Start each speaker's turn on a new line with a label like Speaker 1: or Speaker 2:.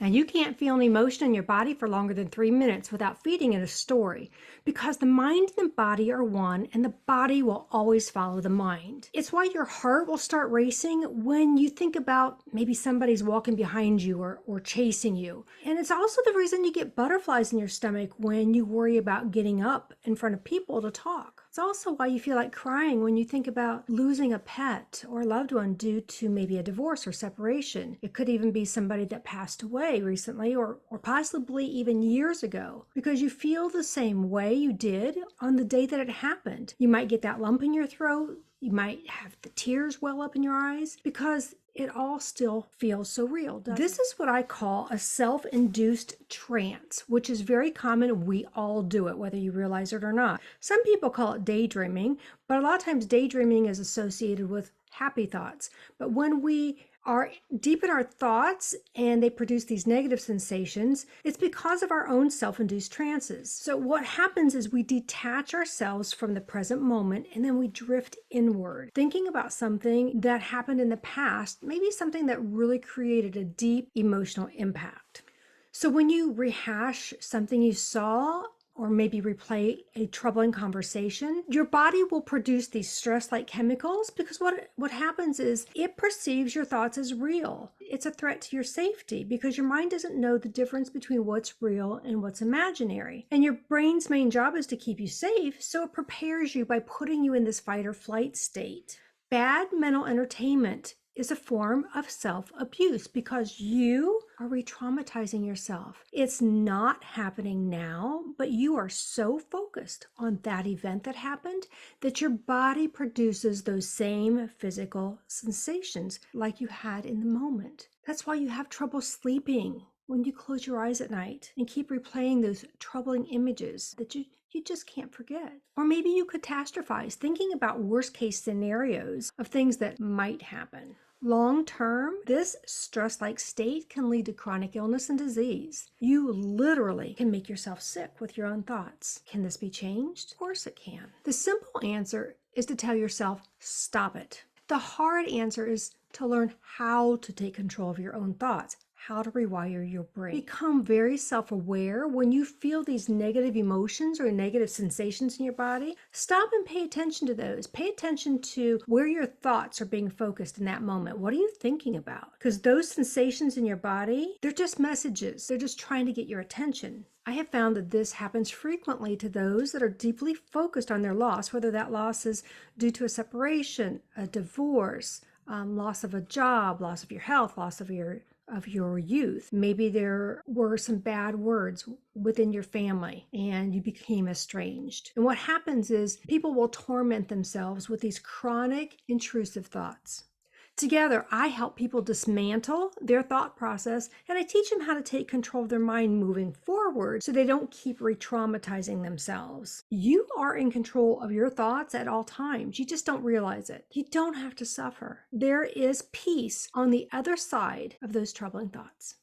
Speaker 1: Now, you can't feel an emotion in your body for longer than 3 minutes without feeding it a story, because the mind and the body are one, and the body will always follow the mind. It's why your heart will start racing when you think about maybe somebody's walking behind you or chasing you. And it's also the reason you get butterflies in your stomach when you worry about getting up in front of people to talk. It's also why you feel like crying when you think about losing a pet or a loved one due to maybe a divorce or separation. It could even be somebody that passed away recently or possibly even years ago, because you feel the same way you did on the day that it happened. You might get that lump in your throat. You might have the tears well up in your eyes because it all still feels so real. This is what I call a self-induced trance, which is very common. We all do it, whether you realize it or not. Some people call it daydreaming, but a lot of times daydreaming is associated with happy thoughts. But when we are deep in our thoughts and they produce these negative sensations, it's because of our own self-induced trances. So what happens is we detach ourselves from the present moment and then we drift inward, thinking about something that happened in the past, maybe something that really created a deep emotional impact. So when you rehash something you saw, or maybe replay a troubling conversation, your body will produce these stress-like chemicals because what happens is it perceives your thoughts as real. It's a threat to your safety because your mind doesn't know the difference between what's real and what's imaginary. And your brain's main job is to keep you safe, so it prepares you by putting you in this fight or flight state. Bad mental entertainment is a form of self-abuse because you are re-traumatizing yourself. It's not happening now, but you are so focused on that event that happened that your body produces those same physical sensations like you had in the moment. That's why you have trouble sleeping when you close your eyes at night and keep replaying those troubling images that you just can't forget. Or maybe you catastrophize, thinking about worst case scenarios of things that might happen. Long term, this stress-like state can lead to chronic illness and disease. You literally can make yourself sick with your own thoughts. Can this be changed? Of course it can. The simple answer is to tell yourself, stop it. The hard answer is to learn how to take control of your own thoughts, how to rewire your brain. Become very self-aware when you feel these negative emotions or negative sensations in your body. Stop and pay attention to those. Pay attention to where your thoughts are being focused in that moment. What are you thinking about? Because those sensations in your body, they're just messages. They're just trying to get your attention. I have found that this happens frequently to those that are deeply focused on their loss, whether that loss is due to a separation, a divorce, loss of a job, loss of your health, loss of your youth. Maybe there were some bad words within your family and you became estranged. And what happens is people will torment themselves with these chronic, intrusive thoughts. Together, I help people dismantle their thought process and I teach them how to take control of their mind moving forward so they don't keep re-traumatizing themselves. You are in control of your thoughts at all times. You just don't realize it. You don't have to suffer. There is peace on the other side of those troubling thoughts.